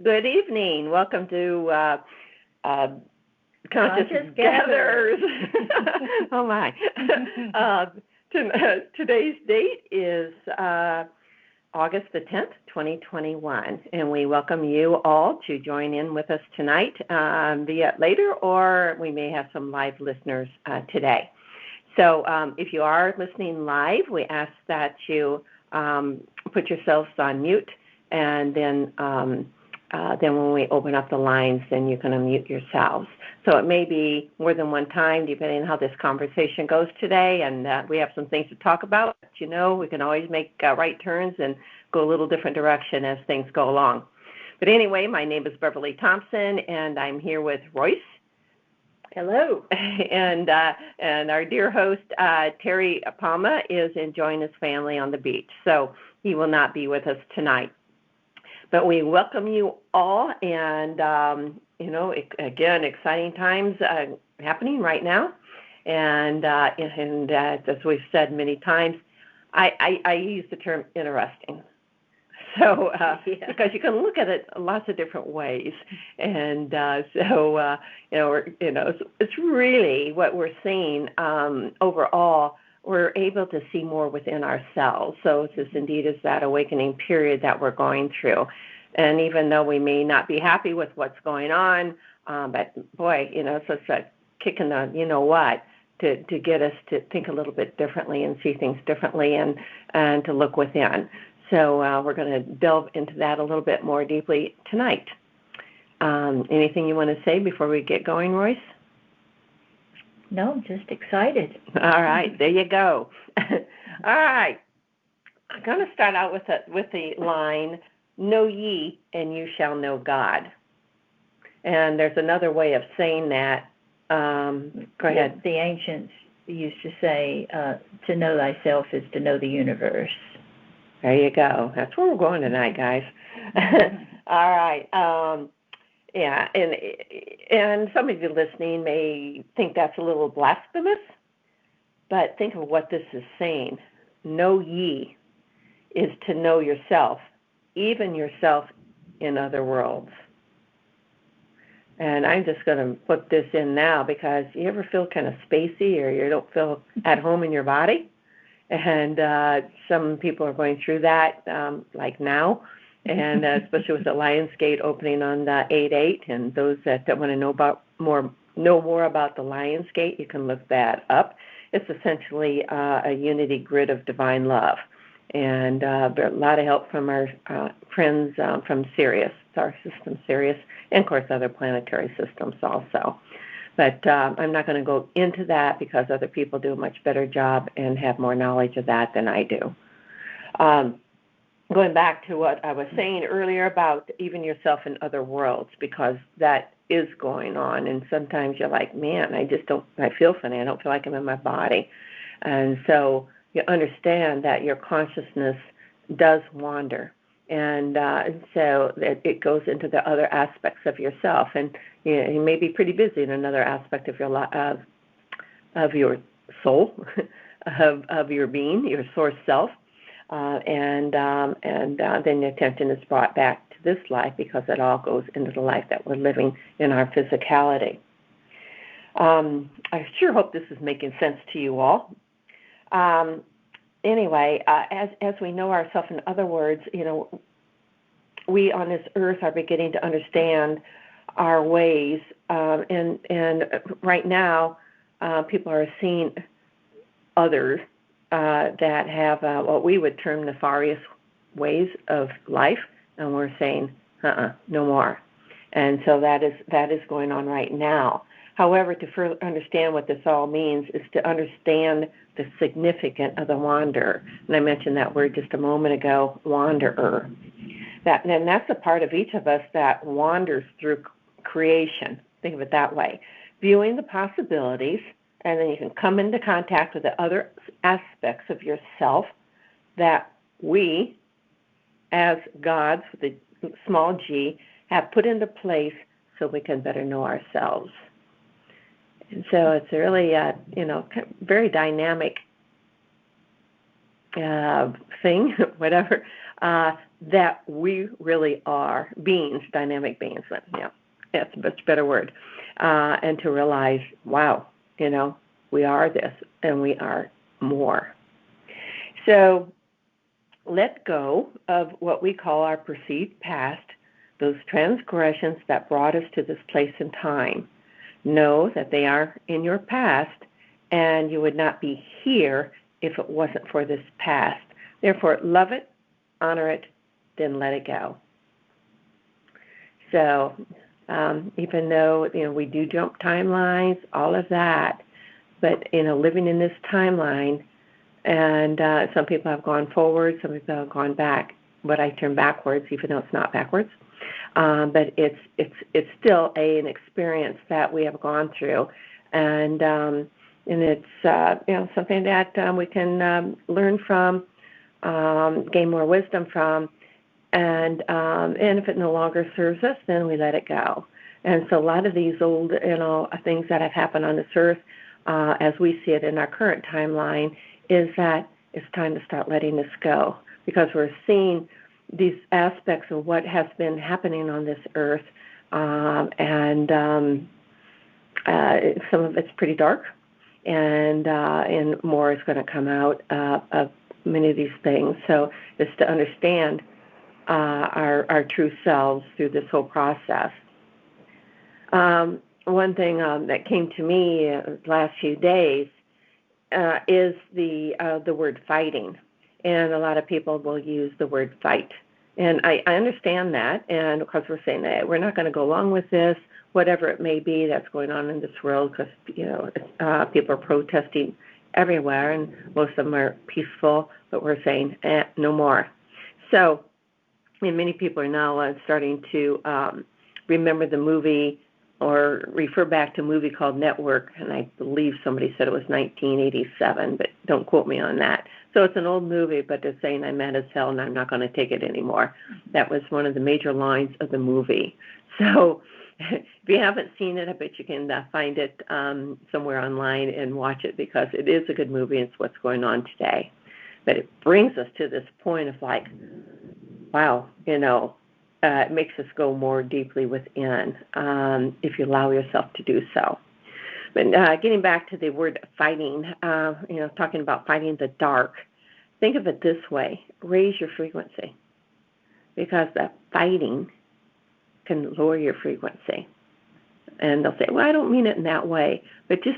Good evening. Welcome to Conscious Gatherers. Oh, my. Today's date is August the 10th, 2021, and we welcome you all to join in with us tonight via later, or we may have some live listeners today. So if you are listening live, we ask that you put yourselves on mute, and then when we open up the lines, then you can unmute yourselves. So it may be more than one time, depending on how this conversation goes today, and we have some things to talk about. But we can always make right turns and go a little different direction as things go along. But anyway, my name is Beverly Thompson, and I'm here with Royse. Hello. And our dear host, Terry Palma, is enjoying his family on the beach, so he will not be with us tonight. But we welcome you all, and, again, exciting times happening right now. And as we've said many times, I use the term interesting. So, because you can look at it lots of different ways, and it's really what we're seeing overall. We're able to see more within ourselves. So this indeed is that awakening period that we're going through, and even though we may not be happy with what's going on, but boy, it's such a kick in the to get us to think a little bit differently and see things differently, and to look within. So we're going to delve into that a little bit more deeply tonight. Anything you want to say before we get going, Royse? No, just excited. All right, there you go. All right, I'm going to start out with the line, "Know ye, and you shall know God." And there's another way of saying that. Go ahead. The ancients used to say, to know thyself is to know the universe. There you go. That's where we're going tonight, guys. All right. Yeah, and some of you listening may think that's a little blasphemous, but think of what this is saying. Know ye is to know yourself, even yourself in other worlds. And I'm just going to put this in now, because you ever feel kind of spacey, or you don't feel at home in your body? And some people are going through that, like now, and especially with the Lionsgate opening on 8/8. And those that want to know more about the Lionsgate, you can look that up. It's essentially a unity grid of divine love, and a lot of help from our friends from Sirius, star system Sirius, and of course other planetary systems also. But I'm not going to go into that, because other people do a much better job and have more knowledge of that than I do. Going back to what I was saying earlier about even yourself in other worlds, because that is going on. And sometimes you're like, man, I feel funny. I don't feel like I'm in my body. And so you understand that your consciousness does wander. And so it goes into the other aspects of yourself, and you may be pretty busy in another aspect of your of your soul, of your being, your source self, and then the attention is brought back to this life, because it all goes into the life that we're living in our physicality. I sure hope this is making sense to you all. Anyway, as we know ourselves, in other words, we on this earth are beginning to understand our ways, and right now, people are seeing others that have what we would term nefarious ways of life, and we're saying, no more. And so that is going on right now. However, to further understand what this all means is to understand the significance of the wanderer. And I mentioned that word just a moment ago, wanderer. And that's a part of each of us that wanders through creation. Think of it that way. Viewing the possibilities, and then you can come into contact with the other aspects of yourself that we, as gods with a small g, have put into place so we can better know ourselves. And so it's a really, very dynamic thing, whatever. that we really are beings, dynamic beings. Yeah, that's a much better word. And to realize, wow, we are this and we are more. So let go of what we call our perceived past, those transgressions that brought us to this place in time. Know that they are in your past, and you would not be here if it wasn't for this past. Therefore, love it, honor it, then let it go. So even though we do jump timelines, all of that, but living in this timeline, and some people have gone forward, some people have gone back. But I turn backwards, even though it's not backwards. But it's still an experience that we have gone through, and it's something that we can learn from, gain more wisdom from, and if it no longer serves us, then we let it go. And so a lot of these old things that have happened on this earth, as we see it in our current timeline, is that it's time to start letting this go, because we're seeing these aspects of what has been happening on this earth, and some of it's pretty dark, and more is going to come out of many of these things. So it's to understand our true selves through this whole process. One thing that came to me the last few days is the word fighting. And a lot of people will use the word fight. And I understand that, and because we're saying that we're not going to go along with this, whatever it may be that's going on in this world, because, people are protesting everywhere, and most of them are peaceful, but we're saying, no more. So, and many people are now starting to remember the movie or refer back to a movie called Network, and I believe somebody said it was 1987, but don't quote me on that. So it's an old movie, but they're saying I'm mad as hell and I'm not going to take it anymore. That was one of the major lines of the movie. So if you haven't seen it, I bet you can find it somewhere online and watch it, because it is a good movie and it's what's going on today. But it brings us to this point of like, wow, it makes us go more deeply within if you allow yourself to do so. But getting back to the word fighting, talking about fighting the dark, think of it this way: raise your frequency, because that fighting can lower your frequency. And they'll say, well, I don't mean it in that way, but just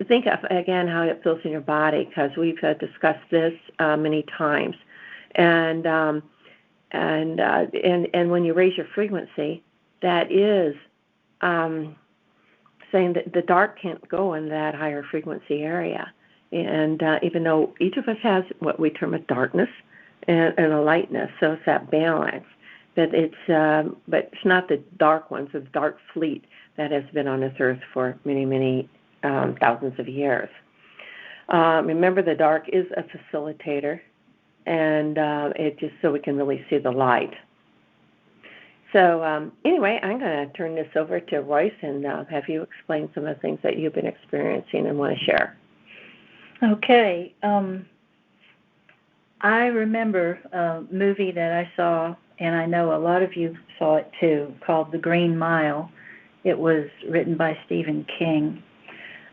think of, again, how it feels in your body, because we've discussed this many times. And when you raise your frequency, that is saying that the dark can't go in that higher frequency area. And even though each of us has what we term a darkness and a lightness, so it's that balance. But it's not the dark ones, the dark fleet that has been on this earth for many, many thousands of years. Remember, the dark is a facilitator, and it just so we can really see the light. So anyway, I'm going to turn this over to Royse and have you explain some of the things that you've been experiencing and want to share. Okay. I remember a movie that I saw, and I know a lot of you saw it too, called The Green Mile. It was written by Stephen King.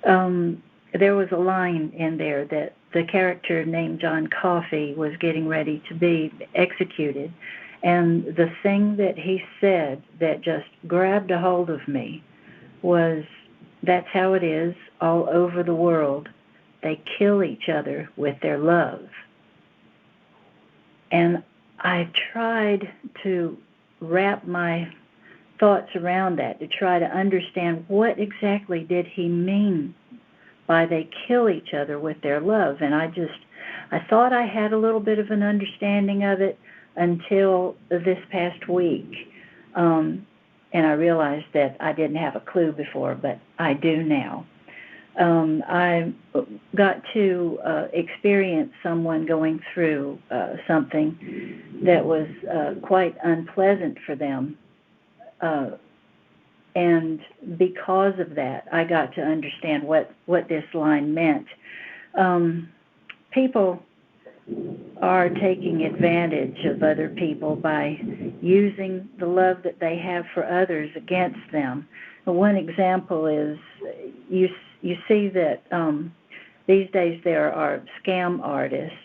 There was a line in there that the character named John Coffey was getting ready to be executed. And the thing that he said that just grabbed a hold of me was, that's how it is all over the world. They kill each other with their love. And I tried to wrap my thoughts around that, to try to understand what exactly did he mean by they kill each other with their love. And I thought I had a little bit of an understanding of it until this past week. And I realized that I didn't have a clue before, but I do now. I got to experience someone going through something that was quite unpleasant for them. And because of that, I got to understand what this line meant. People are taking advantage of other people by using the love that they have for others against them. One example is you see that these days there are scam artists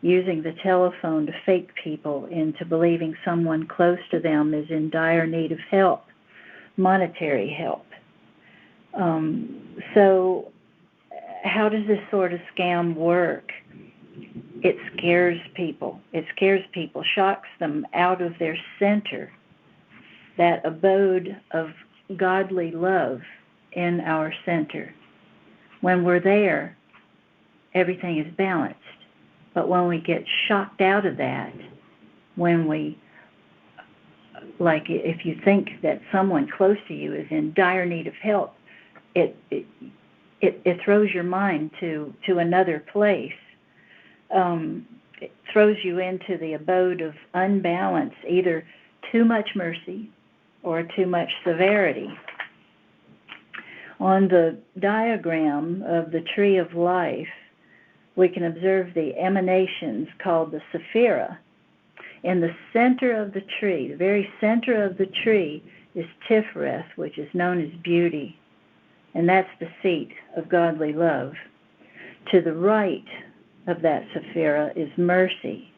using the telephone to fake people into believing someone close to them is in dire need of help, monetary help. So how does this sort of scam work? It scares people. It scares people, shocks them out of their center, that abode of godly love in our center. When we're there, everything is balanced. But when we get shocked out of that, when we, like if you think that someone close to you is in dire need of help, it throws your mind to another place. It throws you into the abode of unbalance, either too much mercy or too much severity. On the diagram of the tree of life, we can observe the emanations called the sephira. In the center of the tree, the very center of the tree, is Tifereth, which is known as beauty, and that's the seat of godly love. To the right of that sephira is mercy,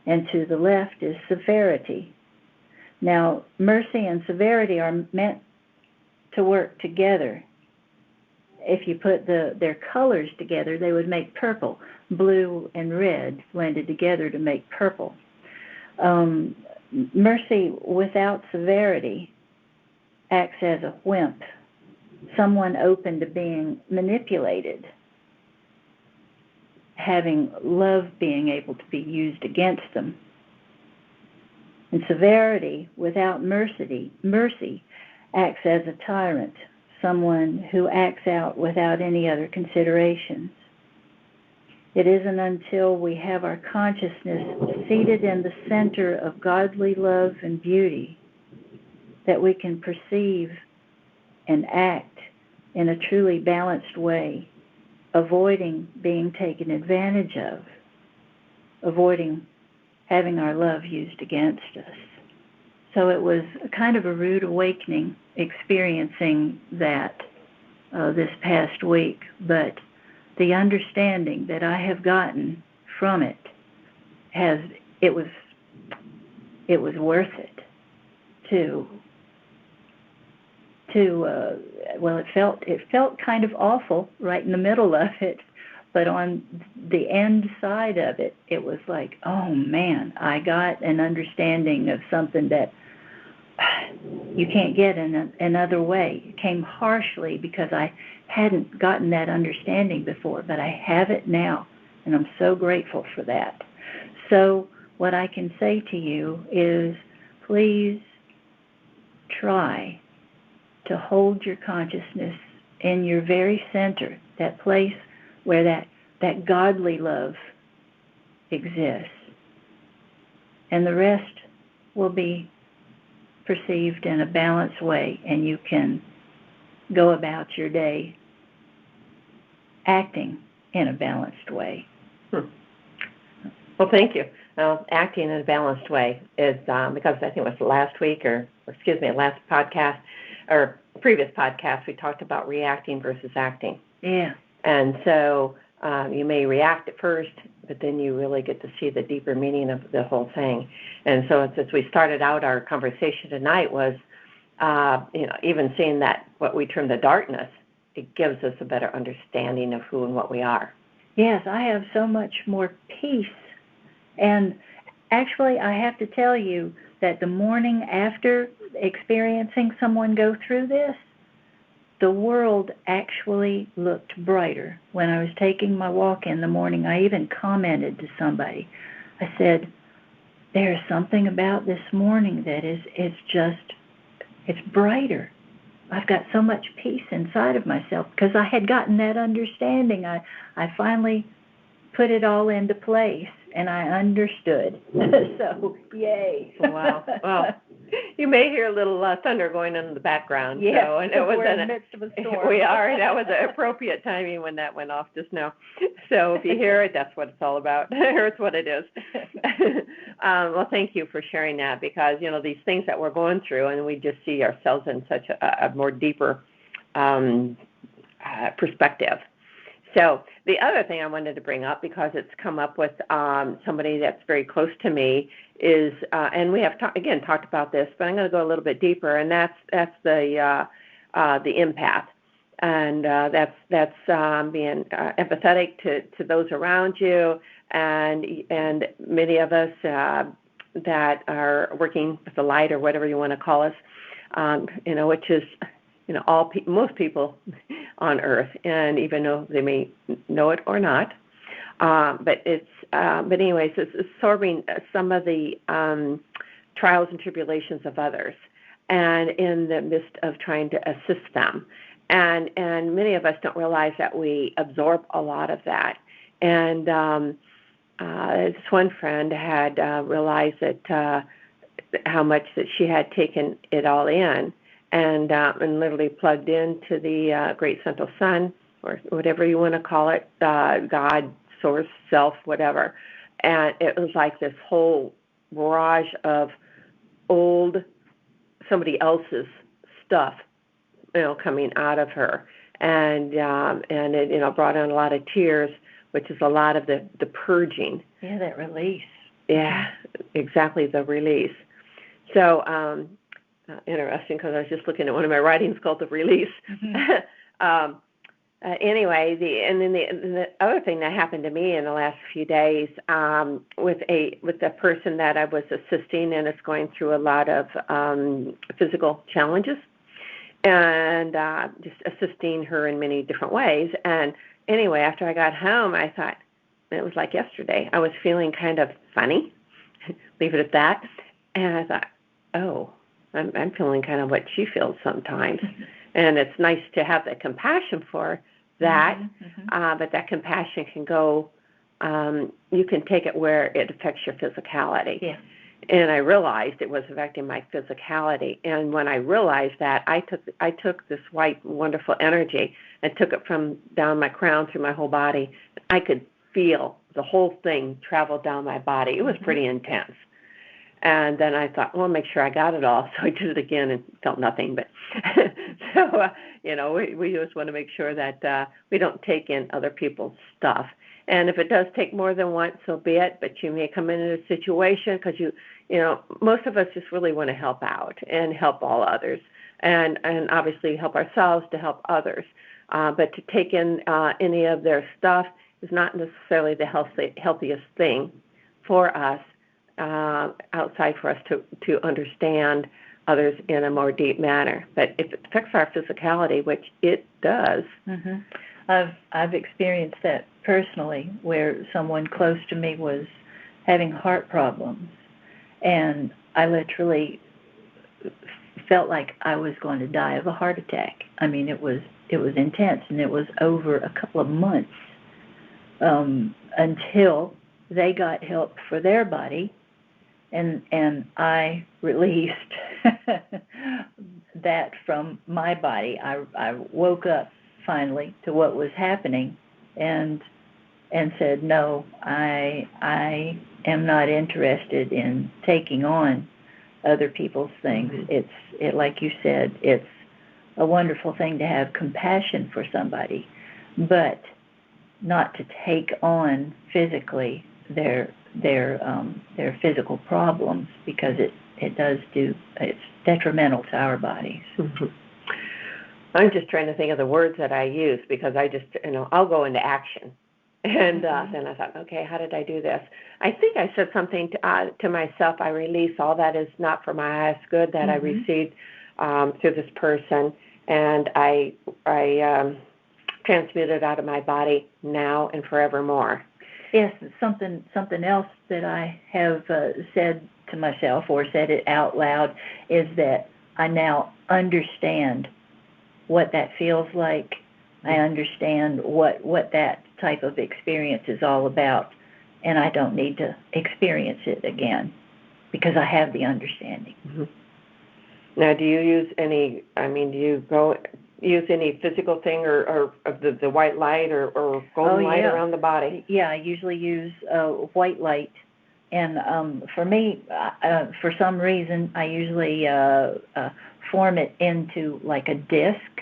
and to the left is severity. Now, mercy and severity are meant to work together. If you put their colors together, they would make purple. Blue and red blended together to make purple. Mercy without severity acts as a wimp, someone open to being manipulated, having love being able to be used against them. And severity without mercy acts as a tyrant, someone who acts out without any other considerations. It isn't until we have our consciousness seated in the center of godly love and beauty that we can perceive and act in a truly balanced way, avoiding being taken advantage of, avoiding having our love used against us. So it was a kind of a rude awakening experiencing that this past week, but the understanding that I have gotten from it it was worth it it felt kind of awful right in the middle of it, but on the end side of it, it was like, oh man, I got an understanding of something that you can't get in another way. It came harshly because I hadn't gotten that understanding before, but I have it now, and I'm so grateful for that. So what I can say to you is, please try to hold your consciousness in your very center, that place where that godly love exists. And the rest will be perceived in a balanced way, and you can go about your day acting in a balanced way. Well, thank you. Acting in a balanced way is because I think it was last podcast, or previous podcast, we talked about reacting versus acting. Yeah. And so you may react at first, but then you really get to see the deeper meaning of the whole thing. And so as we started out, our conversation tonight was, even seeing that what we term the darkness, it gives us a better understanding of who and what we are. Yes, I have so much more peace. And actually, I have to tell you that the morning after experiencing someone go through this, the world actually looked brighter. When I was taking my walk in the morning, I even commented to somebody. I said, there's something about this morning that it's brighter. I've got so much peace inside of myself because I had gotten that understanding. I finally put it all into place, and I understood. So, yay. Wow. Well, You may hear a little thunder going on in the background. Yes, so, and it was we're in the midst of a storm. We are. That was an appropriate timing when that went off just now. So if you hear it, that's what it's all about. Or it's what it is. Well, thank you for sharing that, because, these things that we're going through, and we just see ourselves in such a more deeper perspective. So the other thing I wanted to bring up, because it's come up with somebody that's very close to me, is, and we have talked about this, but I'm going to go a little bit deeper, and that's the empath, and that's being empathetic to those around you, and many of us that are working with the light, or whatever you want to call us, which is most people on Earth, and even though they may know it or not, but anyways, it's absorbing some of the trials and tribulations of others, and in the midst of trying to assist them, and many of us don't realize that we absorb a lot of that, and this one friend had realized that how much that she had taken it all in. And literally plugged into the Great Central Sun, or whatever you want to call it, God, Source, Self, whatever. And it was like this whole barrage of somebody else's stuff, coming out of her, and it brought on a lot of tears, which is a lot of the purging. Yeah, that release. Yeah, exactly, the release. So. Interesting, because I was just looking at one of my writings called The Release. Mm-hmm. Anyway, the other thing that happened to me in the last few days with the person that I was assisting, and is going through a lot of physical challenges, and just assisting her in many different ways. And anyway, after I got home, I thought, it was like yesterday, I was feeling kind of funny, leave it at that, and I thought, oh, I'm feeling kind of what she feels sometimes. And it's nice to have that compassion for that, but that compassion can go, you can take it where it affects your physicality. Yeah. And I realized it was affecting my physicality. And when I realized that, I took this white, wonderful energy and took it from down my crown through my whole body. I could feel the whole thing travel down my body. It was pretty intense. And then I thought, well, make sure I got it all. So I did it again and felt nothing. But so, we just want to make sure that we don't take in other people's stuff. And if it does take more than once, so be it. But you may come into a situation because most of us just really want to help out and help all others, and obviously help ourselves to help others. But to take in any of their stuff is not necessarily the healthiest thing for us. Outside for us to understand others in a more deep manner. But if it affects our physicality, which it does. Mm-hmm. I've experienced that personally, where someone close to me was having heart problems, and I literally felt like I was going to die of a heart attack. I mean, it was intense, and it was over a couple of months until they got help for their body. And I released that from my body. I woke up finally to what was happening, and said, no, I am not interested in taking on other people's things. It's like you said, it's a wonderful thing to have compassion for somebody, but not to take on physically their physical problems, because it's detrimental to our bodies. Mm-hmm. I'm just trying to think of the words that I use, because I just, I'll go into action. And then I thought, okay, how did I do this? I think I said something to myself, I release all that is not for my highest good that I received through this person, and I transmute it out of my body now and forevermore. Yes, something else that I have said to myself, or said it out loud, is that I now understand what that feels like. I understand what that type of experience is all about, and I don't need to experience it again, because I have the understanding. Mm-hmm. Now, do you use any? I mean, do you go use any physical thing or of the white light or golden light around the body? Yeah, I usually use white light, and for me, for some reason, I usually form it into like a disc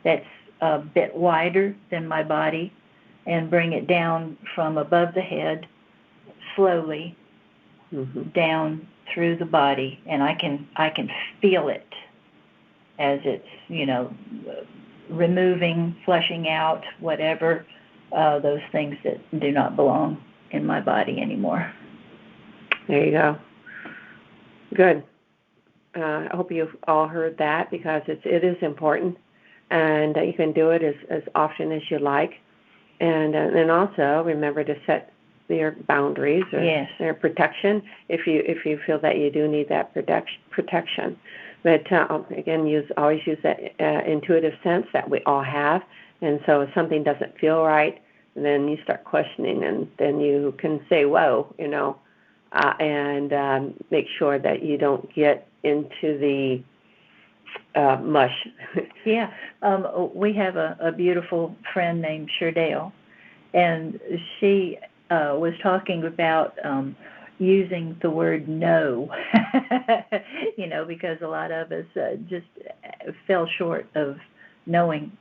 that's a bit wider than my body, and bring it down from above the head slowly down through the body, and I can feel it as it's removing, flushing out whatever those things that do not belong in my body anymore. There you go. Good. I hope you've all heard that, because it is important, and you can do it as often as you like, and then also remember to set your boundaries or their protection if you feel that you do need that protection. But again, always use that intuitive sense that we all have, and so if something doesn't feel right, then you start questioning, and then you can say, "Whoa," and make sure that you don't get into the mush. Yeah, we have a beautiful friend named Sherdale, and she was talking about using the word no, because a lot of us just fell short of knowing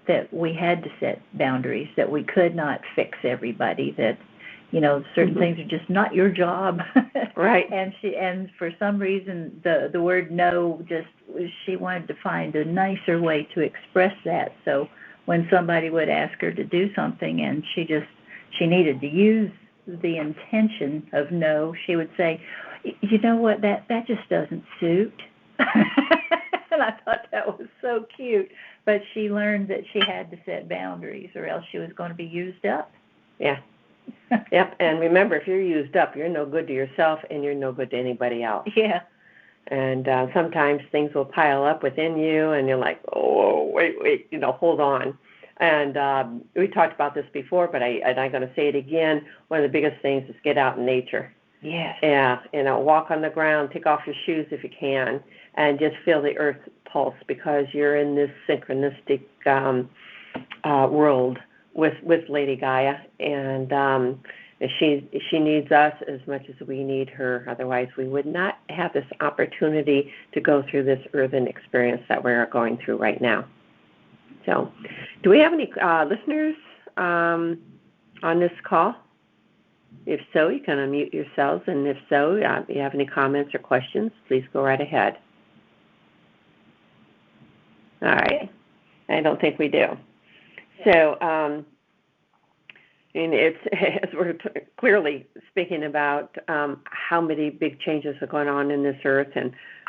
that we had to set boundaries, that we could not fix everybody, that certain things are just not your job. Right. And for some reason the word no, she wanted to find a nicer way to express that. So when somebody would ask her to do something and she needed to use the intention of no, she would say, "You know what, that just doesn't suit." And I thought that was so cute. But she learned that she had to set boundaries, or else she was going to be used up. Yeah. Yep. And remember, if you're used up, you're no good to yourself, and you're no good to anybody else. Yeah. And sometimes things will pile up within you, and you're like, "Oh, wait, hold on." And we talked about this before, but I'm going to say it again. One of the biggest things is get out in nature. Yes. Yeah, walk on the ground, take off your shoes if you can, and just feel the earth pulse, because you're in this synchronistic world with Lady Gaia, and she needs us as much as we need her. Otherwise, we would not have this opportunity to go through this earthen experience that we're going through right now. So, do we have any listeners on this call? If so, you can unmute yourselves, and if so, if you have any comments or questions, please go right ahead. All right. I don't think we do. So, and it's, as we're clearly speaking about how many big changes are going on in this earth,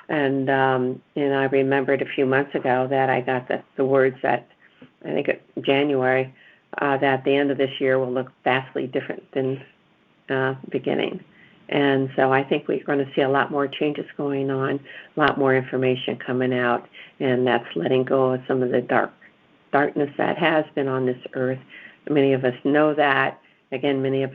and I remembered a few months ago that I got the words that I think January that the end of this year will look vastly different than beginning. And so I think we're going to see a lot more changes going on, a lot more information coming out, and that's letting go of some of the darkness that has been on this earth. Many of us know that. Again, many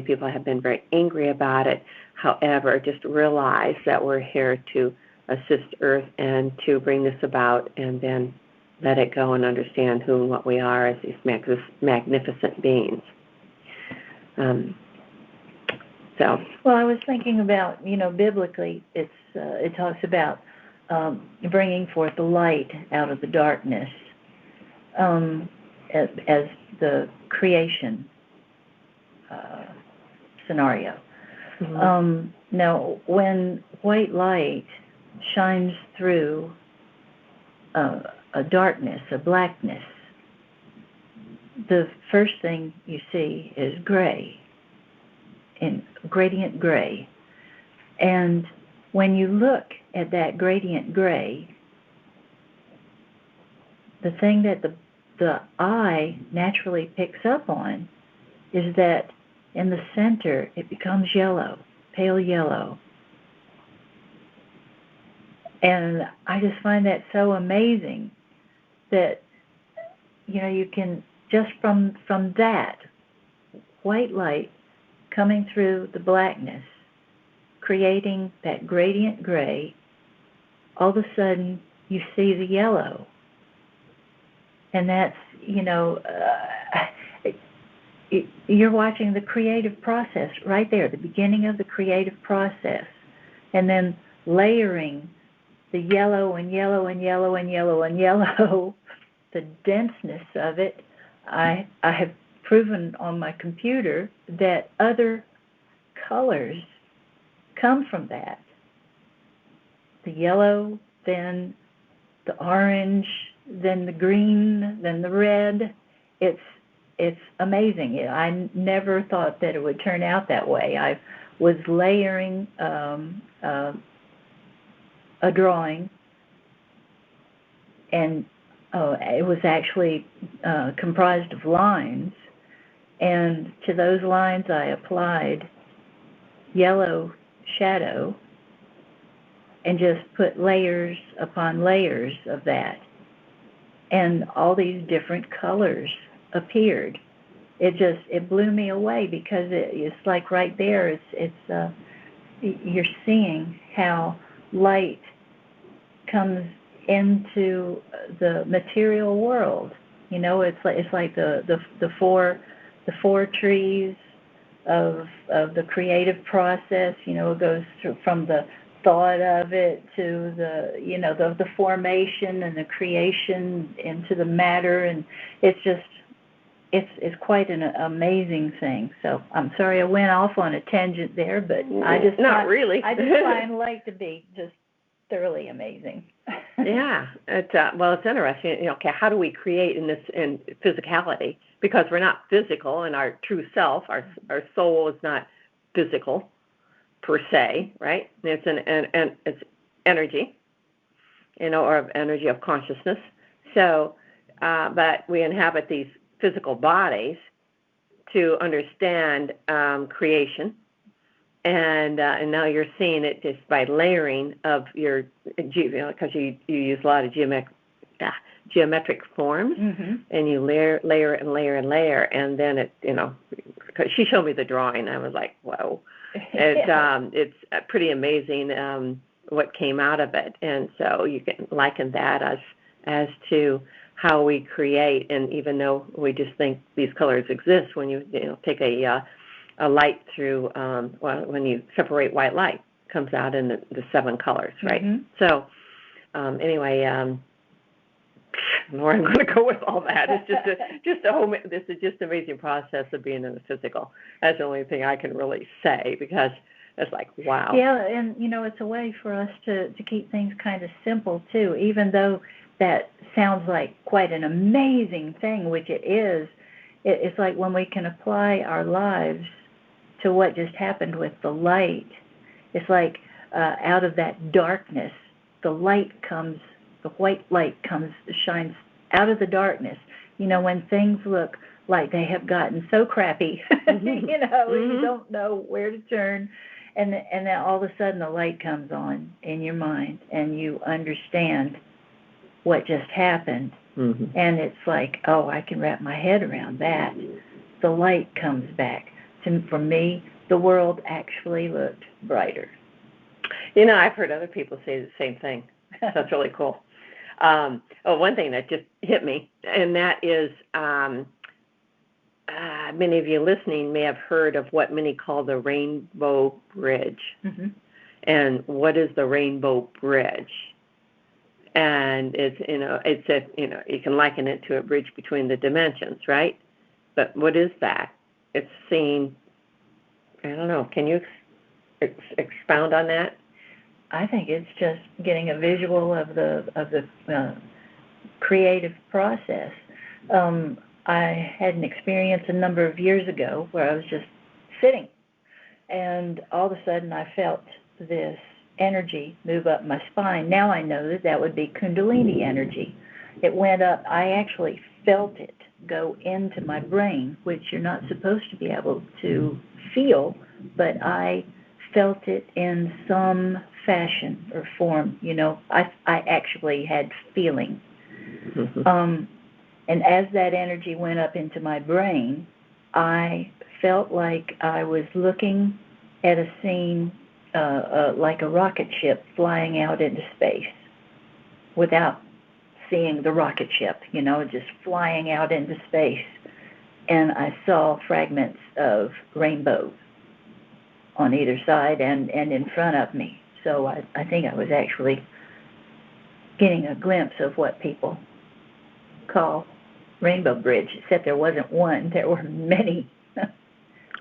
people have been very angry about it. However, just realize that we're here to assist Earth and to bring this about, and then let it go and understand who and what we are as these magnificent beings. Well, I was thinking about, biblically, it talks about bringing forth the light out of the darkness as the creation scenario. Mm-hmm. Now, when white light shines through a darkness, a blackness, the first thing you see is gray, in gradient gray. And when you look at that gradient gray, the thing that the eye naturally picks up on is that in the center it becomes yellow, pale yellow. And I just find that so amazing that, you can, just from that white light coming through the blackness, creating that gradient gray, all of a sudden you see the yellow. And that's, you're watching the creative process right there, the beginning of the creative process. And then layering the yellow and yellow and yellow and yellow and yellow, the denseness of it. I have proven on my computer that other colors come from that. The yellow, then the orange, then the green, then the red. It's amazing. I never thought that it would turn out that way. I was layering a drawing, and it was actually comprised of lines, and to those lines I applied yellow shadow and just put layers upon layers of that, and all these different colors appeared. It blew me away, because it's like right there, it's you're seeing how light comes into the material world. It's like the four trees of the creative process. It goes through from the thought of it to the formation and the creation into the matter, and it's quite an amazing thing. So I'm sorry I went off on a tangent there, but I just find light to be just thoroughly amazing. Yeah, it's interesting. Okay, how do we create in physicality? Because we're not physical in our true self. Our soul is not physical per se, right? It's it's energy, or energy of consciousness. So, but we inhabit these physical bodies to understand creation, and now you're seeing it just by layering of your, because you use a lot of geometric forms, mm-hmm. and you layer and layer and layer, and then it, because she showed me the drawing, I was like, whoa, it's pretty amazing what came out of it, and so you can liken that as to how we create. And even though we just think these colors exist, when you take a light through, when you separate white light, comes out in the 7 colors, right? Mm-hmm. So anyway, where I'm going to go with all that, it's this is just an amazing process of being in the physical. That's the only thing I can really say, because it's like, wow. Yeah, and it's a way for us to keep things kind of simple too, even though that sounds like quite an amazing thing, which it is. It's like when we can apply our lives to what just happened with the light. It's like out of that darkness, the light comes, the white light comes, shines out of the darkness. When things look like they have gotten so crappy, Mm-hmm. You don't know where to turn, and then all of a sudden the light comes on in your mind, and you understand what just happened. Mm-hmm. And it's like, oh, I can wrap my head around that. The light comes back. For me, the world actually looked brighter. I've heard other people say the same thing. That's really cool. One thing that just hit me, and that is, many of you listening may have heard of what many call the Rainbow Bridge. Mm-hmm. And what is the Rainbow Bridge? And you can liken it to a bridge between the dimensions, right? But what is that? It's seeing, I don't know, can you expound on that? I think it's just getting a visual of the creative process. I had an experience a number of years ago where I was just sitting, and all of a sudden I felt this energy move up my spine. Now I know that would be Kundalini energy. It went up. I actually felt it go into my brain, which you're not supposed to be able to feel, but I felt it in some fashion or form. I actually had feeling. Mm-hmm. And as that energy went up into my brain, I felt like I was looking at a scene like a rocket ship flying out into space. without seeing the rocket ship, just flying out into space. And I saw fragments of rainbows on either side and in front of me. So I think I was actually getting a glimpse of what people call Rainbow Bridge, except there wasn't one, there were many.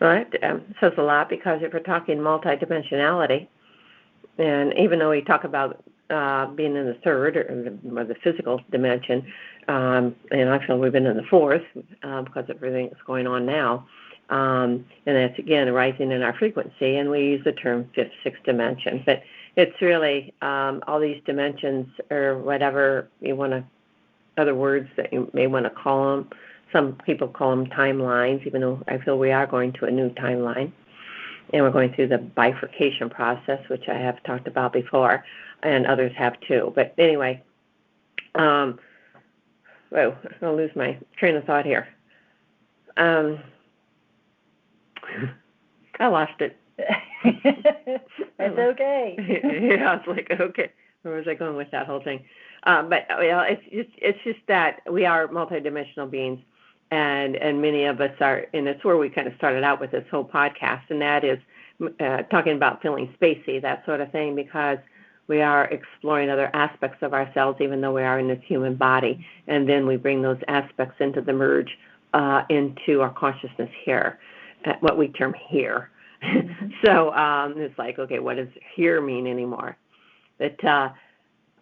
Well, that says a lot, because if we're talking multidimensionality, and even though we talk about being in the third or the physical dimension, and I feel we've been in the fourth because of everything that's going on now, and that's, again, rising in our frequency, and we use the term fifth, sixth dimension. But it's really all these dimensions, or whatever you want to, other words that you may want to call them. Some people call them timelines, even though I feel we are going to a new timeline. And we're going through the bifurcation process, which I have talked about before, and others have too. But anyway, I'm going to lose my train of thought here. I lost it. That's okay. Yeah, I was like, okay, where was I going with that whole thing? But it's just that we are multidimensional beings, and many of us are, and it's where we kind of started out with this whole podcast, and that is talking about feeling spacey, that sort of thing, because we are exploring other aspects of ourselves, even though we are in this human body, and then we bring those aspects into the merge into our consciousness here, what we term here. Mm-hmm. So it's like, okay, what does here mean anymore? But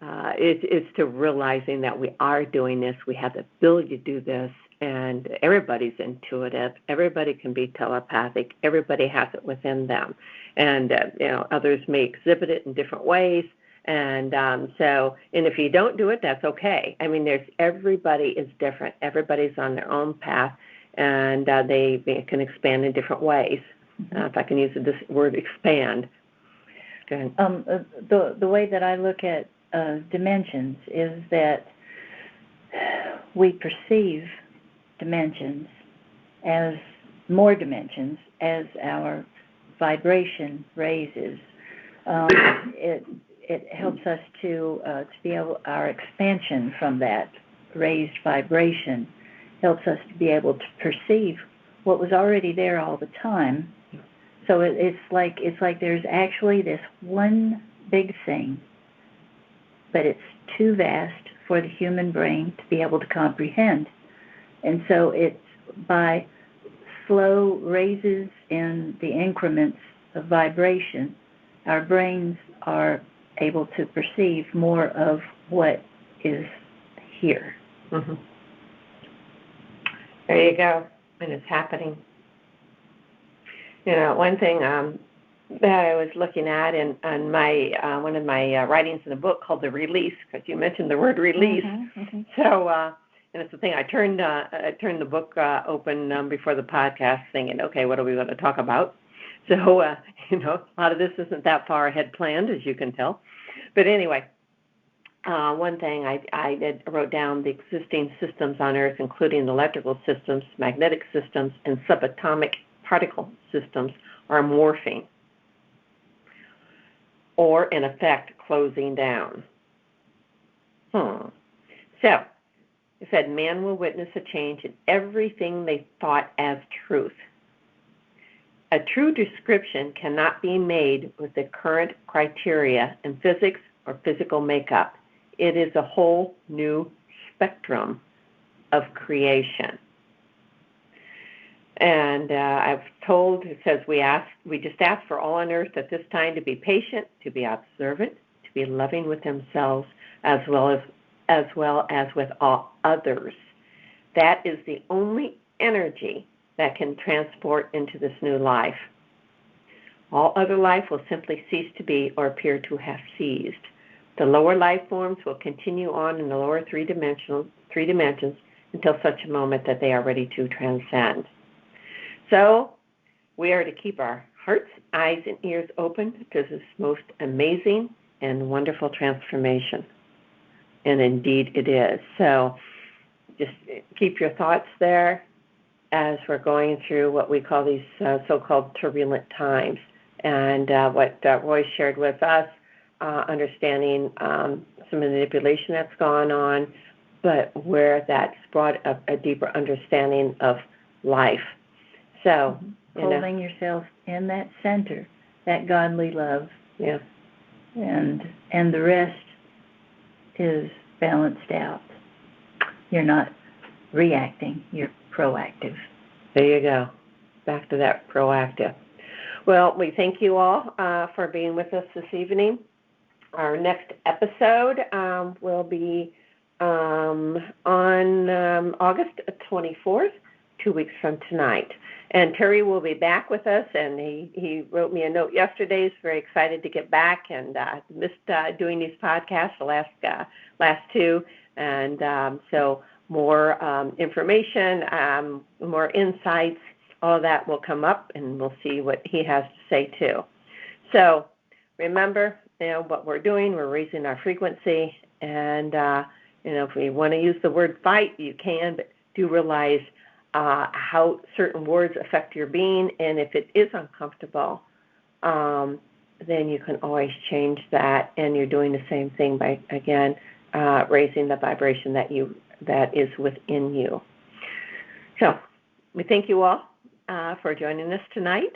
it's to realizing that we are doing this, we have the ability to do this, and everybody's intuitive, everybody can be telepathic, everybody has it within them. And, others may exhibit it in different ways. And and if you don't do it, that's okay. I mean, everybody is different. Everybody's on their own path, and they can expand in different ways. If I can use this word, expand. Go ahead. The way that I look at dimensions is that we perceive dimensions as more dimensions as our vibration raises. It helps us to be able, our expansion from that raised vibration helps us to be able to perceive what was already there all the time. So it's like there's actually this one big thing, but it's too vast for the human brain to be able to comprehend. And so it's by slow raises in the increments of vibration, our brains are able to perceive more of what is here. Mm-hmm. There you go. And it's happening. One thing that I was looking at in my one of my writings in a book called The Release, because you mentioned the word release. Mm-hmm, mm-hmm. So, and it's the thing, I turned the book open before the podcast thinking, okay, what are we going to talk about? So, a lot of this isn't that far ahead planned, as you can tell. But anyway, one thing I wrote down: the existing systems on Earth, including electrical systems, magnetic systems, and subatomic particle systems, are morphing, or in effect closing down. So, it said man will witness a change in everything they thought as truth. A true description cannot be made with the current criteria in physics or physical makeup. It is a whole new spectrum of creation. And I've told, it says we just ask for all on earth at this time to be patient, to be observant, to be loving with themselves as well as with all others. That is the only energy that can transport into this new life. All other life will simply cease to be or appear to have ceased. The lower life forms will continue on in the lower three dimensions until such a moment that they are ready to transcend. So we are to keep our hearts, eyes, and ears open to this most amazing and wonderful transformation. And indeed it is. So just keep your thoughts there as we're going through what we call these so-called turbulent times. And what Roy shared with us understanding some manipulation that's gone on, but where that's brought a deeper understanding of life. So, holding yourself in that center, that godly love. Yeah. And the rest is balanced out. You're not reacting, you're proactive. There you go. Back to that proactive. Well, we thank you all for being with us this evening. Our next episode will be on August 24th, 2 weeks from tonight. And Terry will be back with us, and he wrote me a note yesterday. He's very excited to get back, and missed doing these podcasts, the last two. And so more information, more insights, all of that will come up, and we'll see what he has to say too. So remember, what we're doing, we're raising our frequency, and if we want to use the word fight, you can, but do realize how certain words affect your being, and if it is uncomfortable, then you can always change that, and you're doing the same thing by, again, raising the vibration that is within you. So we thank you all for joining us tonight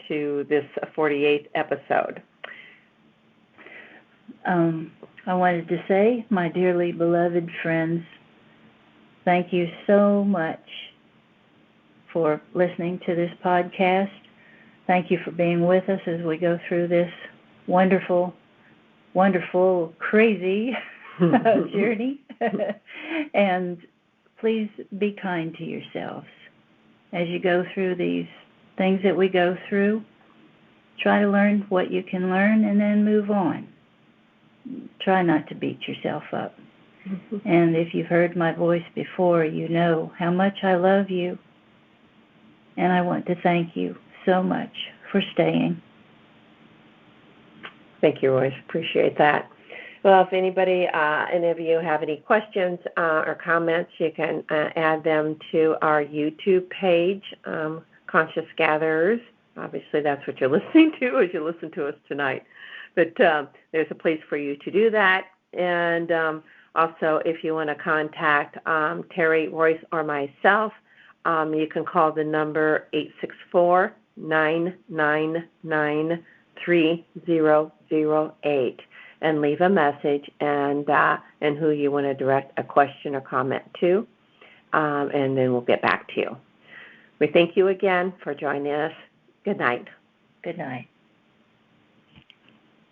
to this 48th episode. I wanted to say, my dearly beloved friends, thank you so much for listening to this podcast. Thank you for being with us as we go through this wonderful, wonderful, crazy journey. And please be kind to yourselves. As you go through these things that we go through, try to learn what you can learn and then move on. Try not to beat yourself up. And if you've heard my voice before, you know how much I love you. And I want to thank you so much for staying. Thank you, Royce. Appreciate that. Well, if any of you have any questions or comments, you can add them to our YouTube page, Conscious Gatherers. Obviously, that's what you're listening to as you listen to us tonight. But there's a place for you to do that. And also, if you want to contact Terry, Royce, or myself, you can call the number 864-999-3008 and leave a message and who you want to direct a question or comment to, and then we'll get back to you. We thank you again for joining us. Good night. Good night.